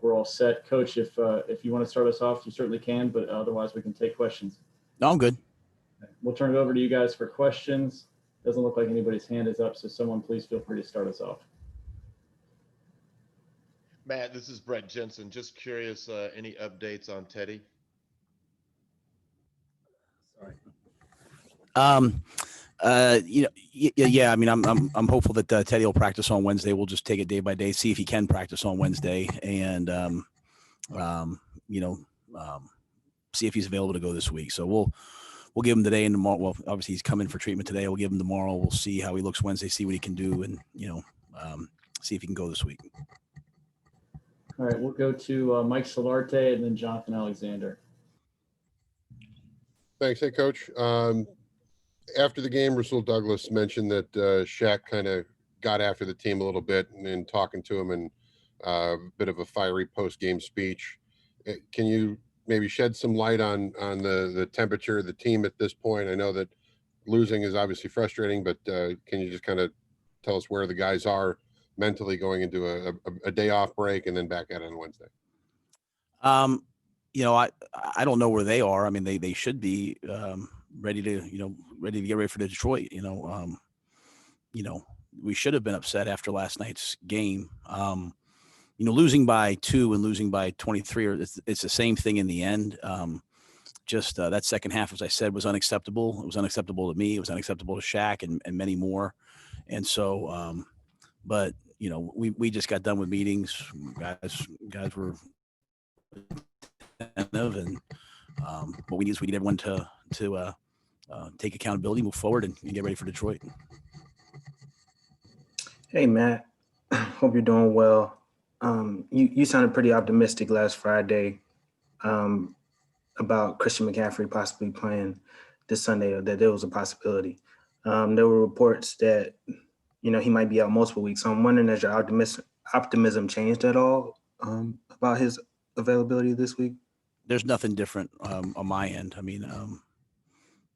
we're all set. Coach, if you want to start us off, you certainly can, but otherwise we can take questions. No, I'm good. We'll turn it over to you guys for questions. Doesn't look like anybody's hand is up, so someone please feel free to start us off. Matt, this is Brett Jensen. Just curious, any updates on Teddy? Sorry. Yeah. I mean, I'm hopeful that Teddy will practice on Wednesday. We'll just take it day by day, see if he can practice on Wednesday, and see if he's available to go this week. So we'll give him today and tomorrow. Well, obviously he's coming for treatment today. We'll give him tomorrow. We'll see how he looks Wednesday, see what he can do, and see if he can go this week. All right, we'll go to Mike Solarte and then Jonathan Alexander. Thanks. Hey, Coach. After the game, Rhule Douglas mentioned that Shaq kind of got after the team a little bit and talking to him, and a bit of a fiery post-game speech. Can you maybe shed some light on the temperature of the team at this point? I know that losing is obviously frustrating, but can you just kind of tell us where the guys are mentally going into a day off break and then back at it on Wednesday? I don't know where they are. I mean, they should be ready to get ready for Detroit. We should have been upset after last night's game. Losing by 2 and losing by 23, it's the same thing in the end. That second half, as I said, was unacceptable. It was unacceptable to me. It was unacceptable to Shaq and many more. And so, we just got done with meetings. Guys were attentive, and what we need everyone to take accountability, move forward, and get ready for Detroit. Hey, Matt. Hope you're doing well. You sounded pretty optimistic last Friday about Christian McCaffrey possibly playing this Sunday, or that there was a possibility. There were reports that he might be out multiple weeks. So I'm wondering, has your optimism changed at all about his availability this week? There's nothing different on my end. I mean,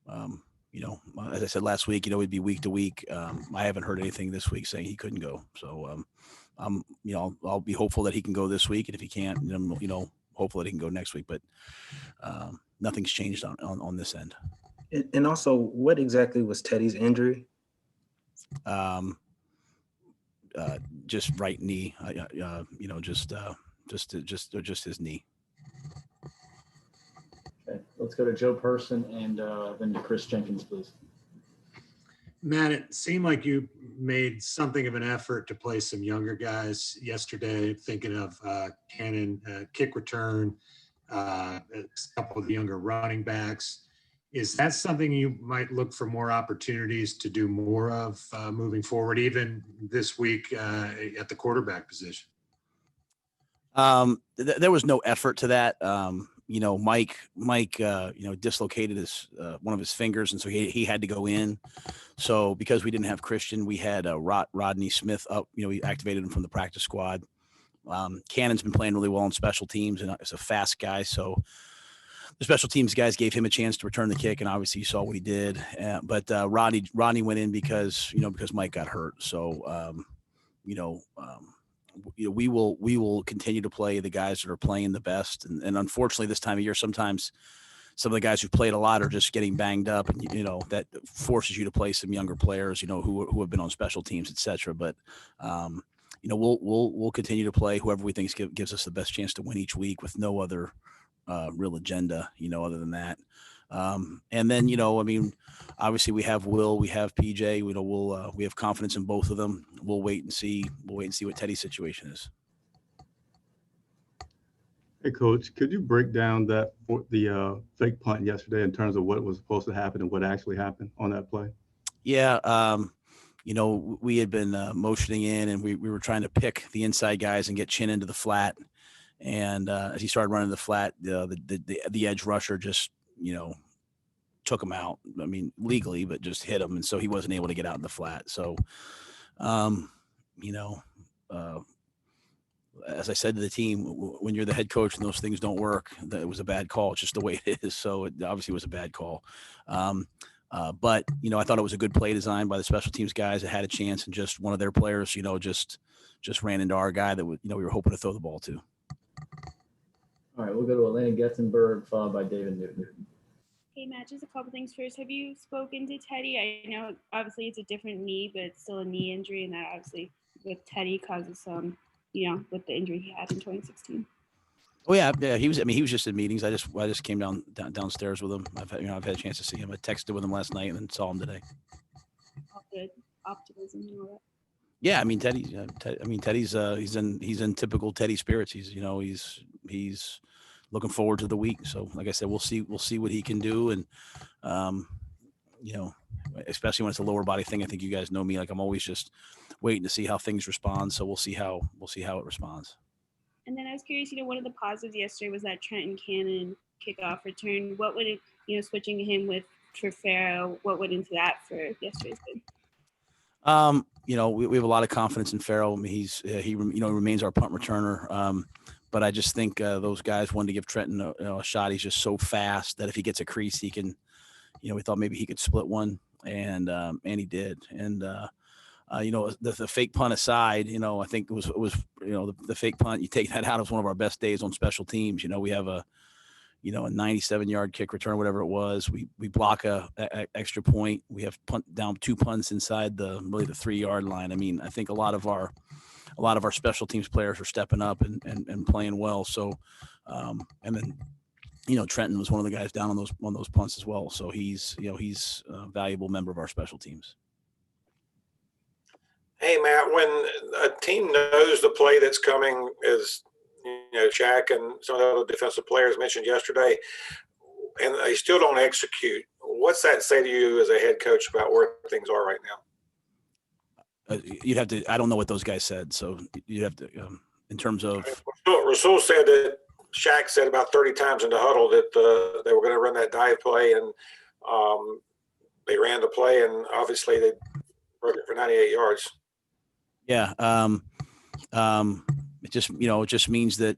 as I said last week, it'd be week to week. I haven't heard anything this week saying he couldn't go. So, I'll be hopeful that he can go this week. And if he can't, then, hopefully he can go next week. But nothing's changed on this end. And also, what exactly was Teddy's injury? Just right knee. Just his knee. Okay, let's go to Joe Person and then to Chris Jenkins, please. Matt, it seemed like you made something of an effort to play some younger guys yesterday, thinking of Cannon, kick return, a couple of the younger running backs. Is that something you might look for more opportunities to do more of moving forward, even this week at the quarterback position? There was no effort to that. Mike, dislocated one of his fingers, and so he had to go in. So because we didn't have Christian, we had Rodney Smith up. We activated him from the practice squad. Cannon's been playing really well on special teams, and is a fast guy. So the special teams guys gave him a chance to return the kick, and obviously you saw what he did. But Rodney went in because Mike got hurt. So we will continue to play the guys that are playing the best. And unfortunately, this time of year, sometimes some of the guys who played a lot are just getting banged up, and that forces you to play some younger players, who have been on special teams, et cetera. But we'll continue to play whoever we think gives us the best chance to win each week, with no other real agenda, other than that. And then, obviously we have Will, we have PJ, we have confidence in both of them. We'll wait and see what Teddy's situation is. Hey, Coach, could you break down the fake punt yesterday in terms of what was supposed to happen and what actually happened on that play? Yeah. We had been motioning in, and we were trying to pick the inside guys and get Chin into the flat. And as he started running the flat, the edge rusher just, took him out. I mean, legally, but just hit him. And so he wasn't able to get out in the flat. So, as I said to the team, when you're the head coach and those things don't work, that it was a bad call. It's just the way it is. So it obviously was a bad call. But, I thought it was a good play design by the special teams guys that had a chance, and just one of their players, just ran into our guy that we were hoping to throw the ball to. All right, we'll go to Elena Getzenberg, followed by David Newton. Hey, Matt, just a couple things first. Have you spoken to Teddy? I know obviously it's a different knee, but it's still a knee injury, and that obviously with Teddy causes some, with the injury he had in 2016. Oh yeah. He was just in meetings. I just came downstairs with him. I've had a chance to see him. I texted with him last night and then saw him today. All good optimism and all that. Yeah, I mean Teddy's he's in typical Teddy spirits. He's looking forward to the week. So like I said, we'll see what he can do, and especially when it's a lower body thing. I think you guys know me. Like I'm always just waiting to see how things respond. So we'll see how it responds. And then I was curious, one of the positives yesterday was that Trenton Cannon kickoff return. What would it, switching him for Farrell, what went into that for yesterday's game? We have a lot of confidence in Farrell. I mean, he remains our punt returner. But I just think those guys wanted to give Trenton a shot. He's just so fast that if he gets a crease, he can, we thought maybe he could split one, and he did. And the fake punt aside, I think it was the fake punt. You take that out, it was one of our best days on special teams. We have a 97-yard kick return, whatever it was. We block a extra point. We have down 2 punts inside the 3-yard line. I mean, I think a lot of our special teams players are stepping up and playing well. So, and then, Trenton was one of the guys down on those punts as well. So he's a valuable member of our special teams. Hey, Matt, when a team knows the play that's coming, as Shaq and some of the other defensive players mentioned yesterday, and they still don't execute, what's that say to you as a head coach about where things are right now? You'd have to. I don't know what those guys said, so you'd have to. In terms of, Rhule said that Shaq said about 30 times in the huddle that they were going to run that dive play, and they ran the play, and obviously they broke it for 98 yards. Yeah. It just means that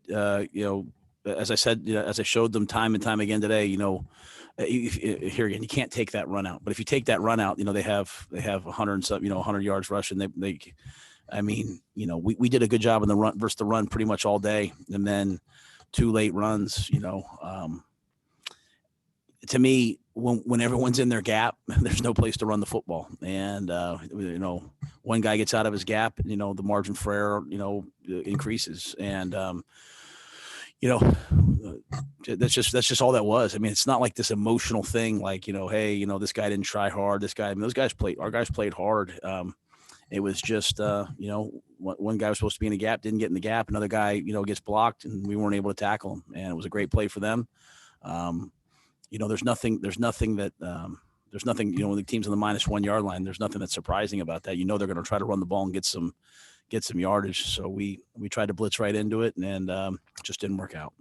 as I said, as I showed them time and time again today, here again, you can't take that run out. But if you take that run out, they have 100 and something, 100 yards rushing. We did a good job in the run versus the run pretty much all day, and then 2 late runs. To me, when everyone's in their gap, there's no place to run the football. And one guy gets out of his gap, the margin for error, increases. And that's just all that was. I mean, it's not like this emotional thing, like, hey, this guy didn't try hard. Our guys played hard. It was just, one guy was supposed to be in the gap, didn't get in the gap. Another guy, gets blocked, and we weren't able to tackle him. And it was a great play for them. There's nothing that, when the team's on the -1 yard line, there's nothing that's surprising about that. They're going to try to run the ball and get some yardage. So we tried to blitz right into it, and just didn't work out.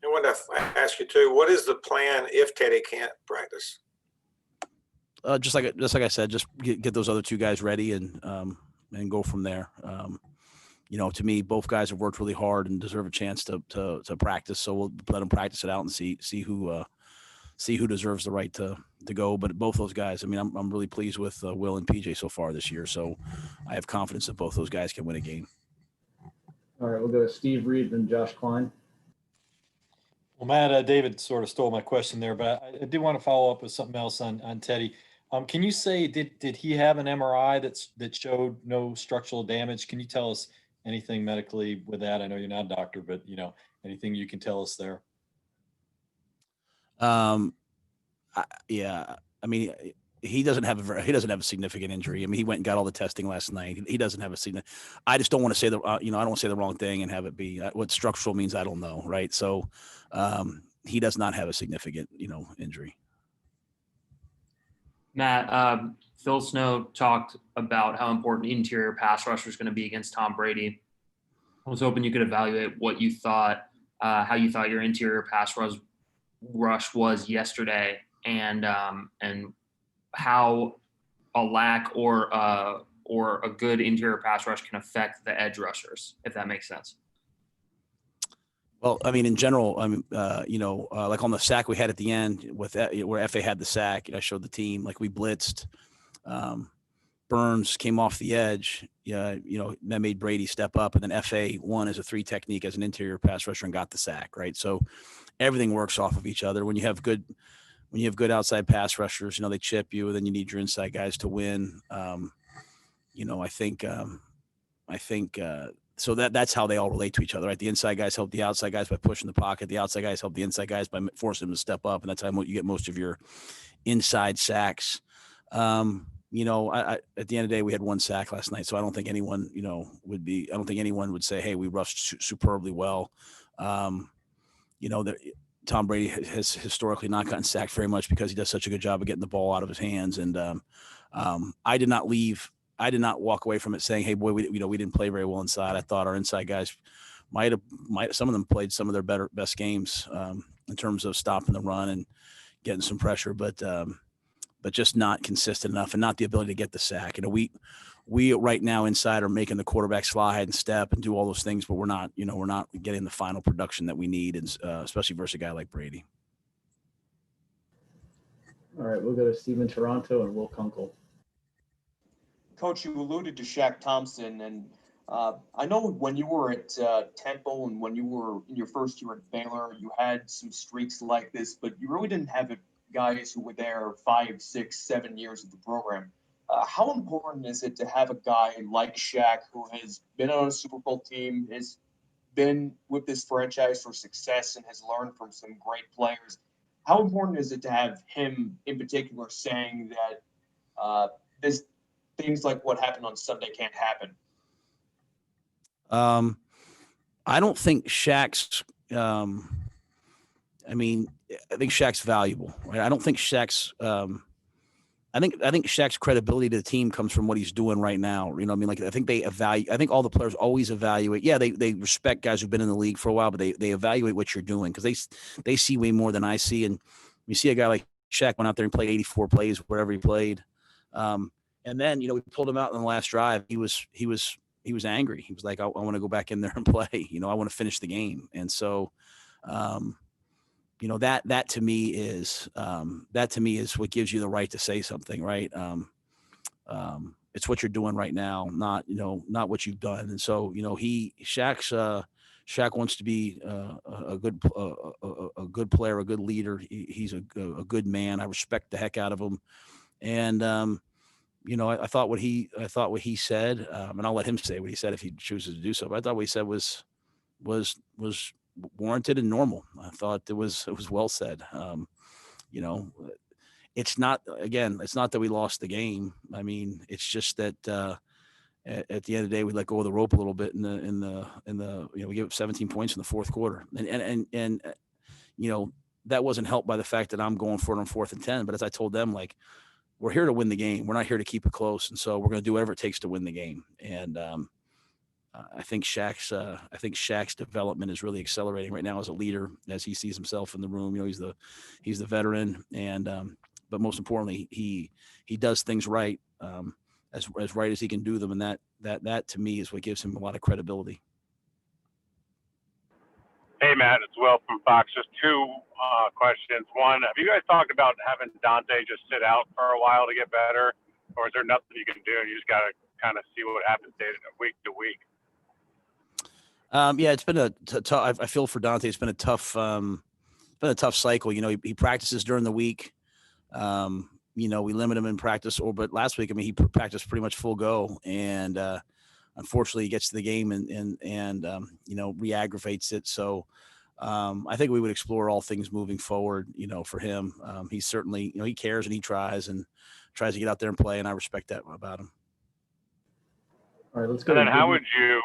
I want to ask you too, what is the plan if Teddy can't practice? Just like I said, just get those other 2 guys ready and go from there. To me, both guys have worked really hard and deserve a chance to practice. So we'll let them practice it out and see who deserves the right to go. But both those guys, I mean, I'm really pleased with Will and PJ so far this year. So I have confidence that both those guys can win a game. All right, we'll go to Steve Reed and Josh Klein. Well, Matt, David sort of stole my question there, but I did want to follow up with something else on Teddy. Can you say, did he have an MRI that showed no structural damage? Can you tell us anything medically with that? I know you're not a doctor, but anything you can tell us there? Yeah. I mean, he doesn't have a significant injury. I mean, he went and got all the testing last night. He doesn't have a significant. I just don't want to say I don't want to say the wrong thing and have it be what structural means. I don't know, right? So, he does not have a significant, injury. Matt, Phil Snow talked about how important interior pass rusher is going to be against Tom Brady. I was hoping you could evaluate what you thought, how you thought your interior pass rush was yesterday, and how a lack or a good interior pass rush can affect the edge rushers, if that makes sense. Well, I mean, in general, like on the sack we had at the end with that, where FA had the sack, I showed the team, like we blitzed. Burns came off the edge, that made Brady step up, and then FA won as a 3 technique as an interior pass rusher and got the sack, right? So everything works off of each other. When you have good outside pass rushers, they chip you, and then you need your inside guys to win. I think so that's how they all relate to each other, right? The inside guys help the outside guys by pushing the pocket. The outside guys help the inside guys by forcing them to step up, and that's how you get most of your inside sacks. At the end of the day, we had 1 sack last night, so I don't think anyone, would say, hey, we rushed superbly well. That Tom Brady has historically not gotten sacked very much because he does such a good job of getting the ball out of his hands. And I did not walk away from it saying, hey, boy, we didn't play very well inside. I thought our inside guys might some of them played some of their best games in terms of stopping the run and getting some pressure, but just not consistent enough and not the ability to get the sack. We right now inside are making the quarterback slide and step and do all those things, but we're not getting the final production that we need, and especially versus a guy like Brady. All right, we'll go to Steven Toronto and Will Kunkel. Coach, you alluded to Shaq Thompson, and I know when you were at Temple and when you were in your first year at Baylor, you had some streaks like this, but you really didn't have guys who were there 5, 6, 7 years of the program. How important is it to have a guy like Shaq who has been on a Super Bowl team, has been with this franchise for success, and has learned from some great players? How important is it to have him in particular saying that this things like what happened on Sunday can't happen? I don't think Shaq's. I think Shaq's valuable, right? I don't think Shaq's. I think Shaq's credibility to the team comes from what he's doing right now. I think they evaluate. I think all the players always evaluate. Yeah, they respect guys who've been in the league for a while, but they evaluate what you're doing because they see way more than I see. And you see a guy like Shaq went out there and played 84 plays wherever he played, and then we pulled him out in the last drive. He was angry. He was like, I want to go back in there and play. I want to finish the game. And so. That to me is what gives you the right to say something, right? It's what you're doing right now, not what you've done. And so, Shaq wants to be a good player, a good leader. He's a good man. I respect the heck out of him. And, I thought what he said, and I'll let him say what he said if he chooses to do so, but I thought what he said was warranted and normal. I thought it was well said. It's not that we lost the game. It's just that at the end of the day, we let go of the rope a little bit in the we gave up 17 points in the fourth quarter, and that wasn't helped by the fact that I'm going for it on 4th and 10. But as I told them, we're here to win the game. We're not here to keep it close, and so we're going to do whatever it takes to win the game. And I think Shaq's development is really accelerating right now as a leader, as he sees himself in the room. He's the veteran, and but most importantly, he does things right, as right as he can do them, and that to me is what gives him a lot of credibility. Hey Matt, it's Will from Fox. Just 2 questions. One, have you guys talked about having Dante just sit out for a while to get better, or is there nothing you can do? You just got to kind of see what happens week to week. Yeah, it's been a tough. I feel for Dante. It's been a tough cycle. He practices during the week. We limit him in practice, but last week, he practiced pretty much full go, and unfortunately, he gets to the game and re-aggravates it. So I think we would explore all things moving forward. For him, he's certainly he cares and he tries to get out there and play, and I respect that about him. All right, let's go. And then, how would you?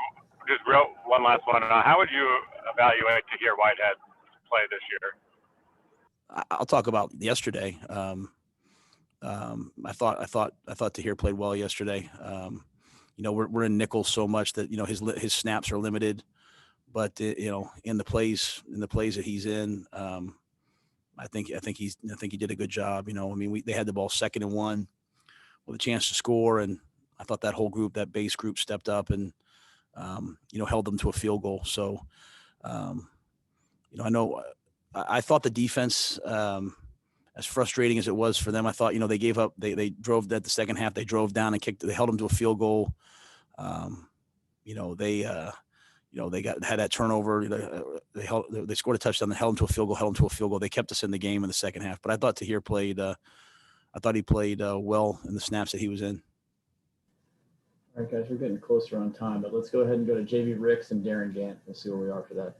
Just one last one. How would you evaluate Tahir Whitehead's play this year? I'll talk about yesterday. I thought Tahir played well yesterday. We're in nickel so much that his snaps are limited, but in the plays that he's in, I think he did a good job. They had the ball 2nd and 1 with a chance to score, and I thought that whole group, that base group, stepped up and held them to a field goal. So, I thought the defense, as frustrating as it was for them, I thought, they gave up, they drove that the second half, they drove down and they held them to a field goal. They had that turnover. They scored a touchdown, they held them to a field goal. They kept us in the game in the second half. But I thought Tahir played, well in the snaps that he was in. All right, guys, we're getting closer on time, but let's go ahead and go to JB Ricks and Darren Gant. We'll see where we are for that.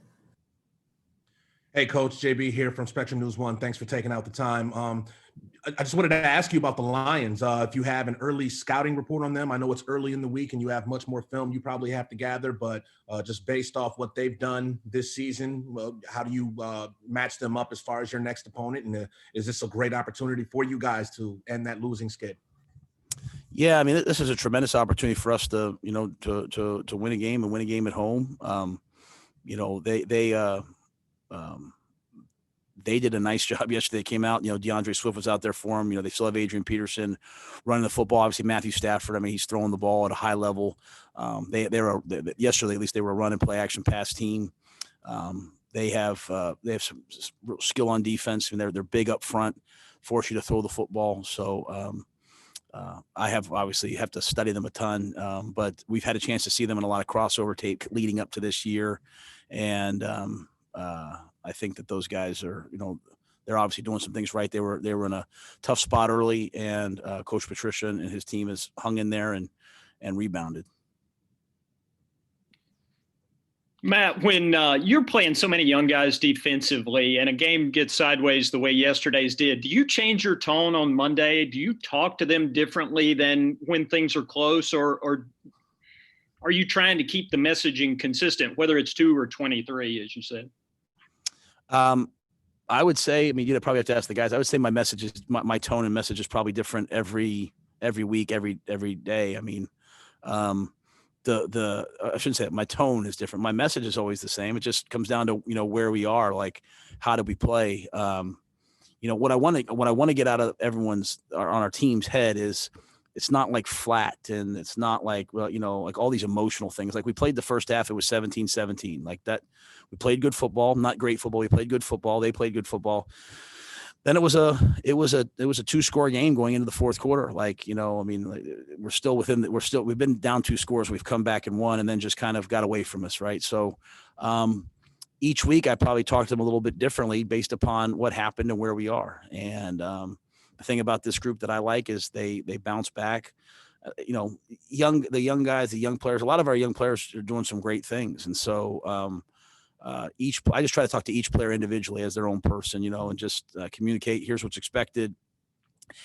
Hey, Coach, JB here from Spectrum News 1. Thanks for taking out the time. I just wanted to ask you about the Lions. If you have an early scouting report on them, I know it's early in the week and you have much more film you probably have to gather, but just based off what they've done this season, how do you match them up as far as your next opponent? And is this a great opportunity for you guys to end that losing skid? Yeah, I mean, this is a tremendous opportunity for us to win a game and win a game at home. They did a nice job yesterday. They came out, DeAndre Swift was out there for them. They still have Adrian Peterson running the football. Obviously, Matthew Stafford, I mean, he's throwing the ball at a high level. Yesterday, at least they were a run and play action pass team. They have some skill on defense. I mean, they're big up front, force you to throw the football. So I have to study them a ton, but we've had a chance to see them in a lot of crossover tape leading up to this year. And I think that those guys are, they're obviously doing some things right. They were in a tough spot early, and Coach Patricia and his team has hung in there and rebounded. Matt, when you're playing so many young guys defensively and a game gets sideways the way yesterday's did, do you change your tone on Monday? Do you talk to them differently than when things are close, or are you trying to keep the messaging consistent, whether it's 2 or 23, as you said? I would say, I mean, you'd probably have to ask the guys. I would say my tone and message is probably different every week, every day. I mean, I shouldn't say that. My tone is different. My message is always the same. It just comes down to, where we are, like, how do we play? What I want to get out of everyone's on our team's head is, it's not like flat, and it's not like, like all these emotional things. Like, we played the first half, it was 17-17 like that. We played good football, not great football. We played good football. They played good football. Then it was a 2-score game going into the fourth quarter. Like, we've been down 2 scores. We've come back and won, and then just kind of got away from us. Right. So, each week I probably talk to them a little bit differently based upon what happened and where we are. And, the thing about this group that I like is they bounce back. The young guys, the young players, a lot of our young players are doing some great things. And so I just try to talk to each player individually as their own person, and just communicate. Here's what's expected.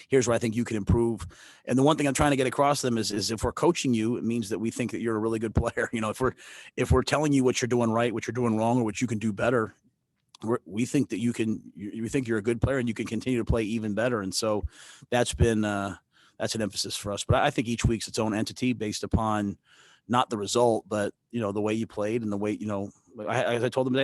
Here's where I think you can improve. And the one thing I'm trying to get across to them is if we're coaching you, it means that we think that you're a really good player. If we're telling you what you're doing right, what you're doing wrong, or what you can do better, we think that you think you're a good player and you can continue to play even better. And so that's been that's an emphasis for us. But I think each week's its own entity based upon not the result, but the way you played and the way, as I told them,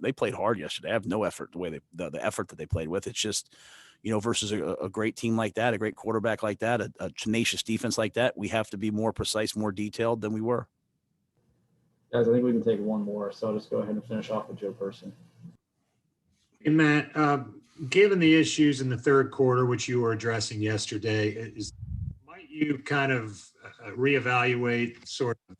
they played hard yesterday. I have no effort the way the effort that they played with. It's just, versus a great team like that, a great quarterback like that, a tenacious defense like that, we have to be more precise, more detailed than we were. Guys, I think we can take one more. So I'll just go ahead and finish off with Joe Person. Hey, Matt, given the issues in the third quarter, which you were addressing yesterday, might you kind of reevaluate sort of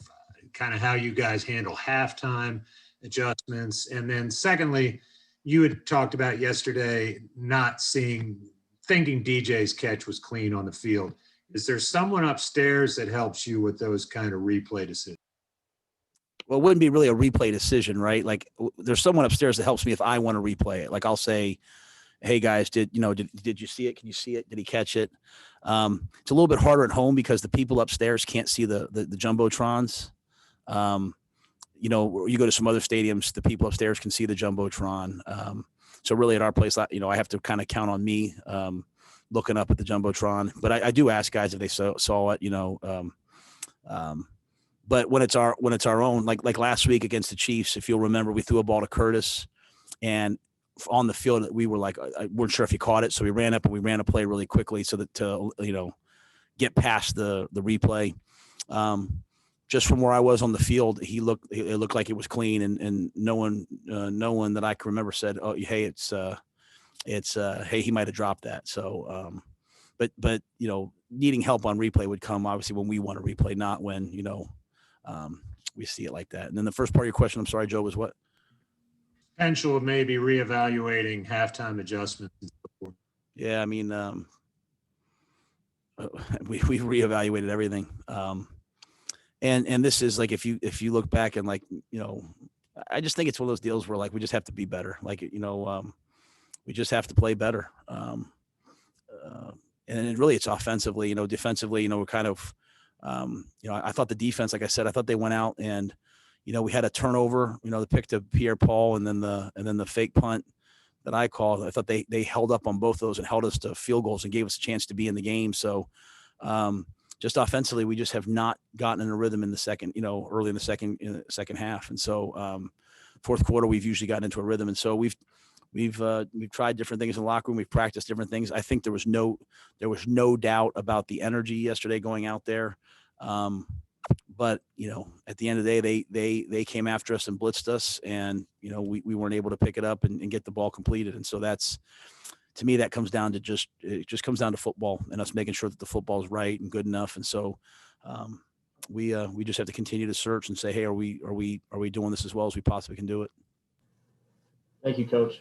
kind of how you guys handle halftime adjustments? And then secondly, you had talked about yesterday thinking DJ's catch was clean on the field. Is there someone upstairs that helps you with those kind of replay decisions? Well, it wouldn't be really a replay decision, right? Like, there's someone upstairs that helps me if I want to replay it. Like, I'll say, hey guys, did you see it? Can you see it? Did he catch it? It's a little bit harder at home because the people upstairs can't see the jumbotrons. You go to some other stadiums, the people upstairs can see the jumbotron. So really at our place, I have to kind of count on me looking up at the jumbotron. But I do ask guys if they saw it. But when it's our own, like last week against the Chiefs, if you'll remember, we threw a ball to Curtis, and on the field we were like, I weren't sure if he caught it, so we ran up and we ran a play really quickly so that to get past the replay. Just from where I was on the field, it looked like it was clean, and no one that I can remember said, oh, hey, it's it's hey, he might have dropped that. So but needing help on replay would come obviously when we want to replay, not when we see it like that. And then the first part of your question, I'm sorry, Joe, was what? Potential of maybe reevaluating halftime adjustments. Yeah, I mean, we've reevaluated everything. And this is like, if you look back and like, I just think it's one of those deals where like, we just have to be better. Like, we just have to play better. And really it's offensively, defensively, we're kind of, I thought the defense, like I said, I thought they went out and, we had a turnover, the pick to Pierre Paul and then the fake punt that I called. I thought they held up on both of those and held us to field goals and gave us a chance to be in the game. So just offensively, we just have not gotten in a rhythm in the second, early in the second half. And so fourth quarter, we've usually gotten into a rhythm. And so we've tried different things in the locker room. We've practiced different things. I think there was no doubt about the energy yesterday going out there. But at the end of the day, they came after us and blitzed us, and we weren't able to pick it up and get the ball completed. And so that's, to me, that comes down to it just comes down to football and us making sure that the football is right and good enough. And so we just have to continue to search and say, hey, are we doing this as well as we possibly can do it? Thank you, Coach.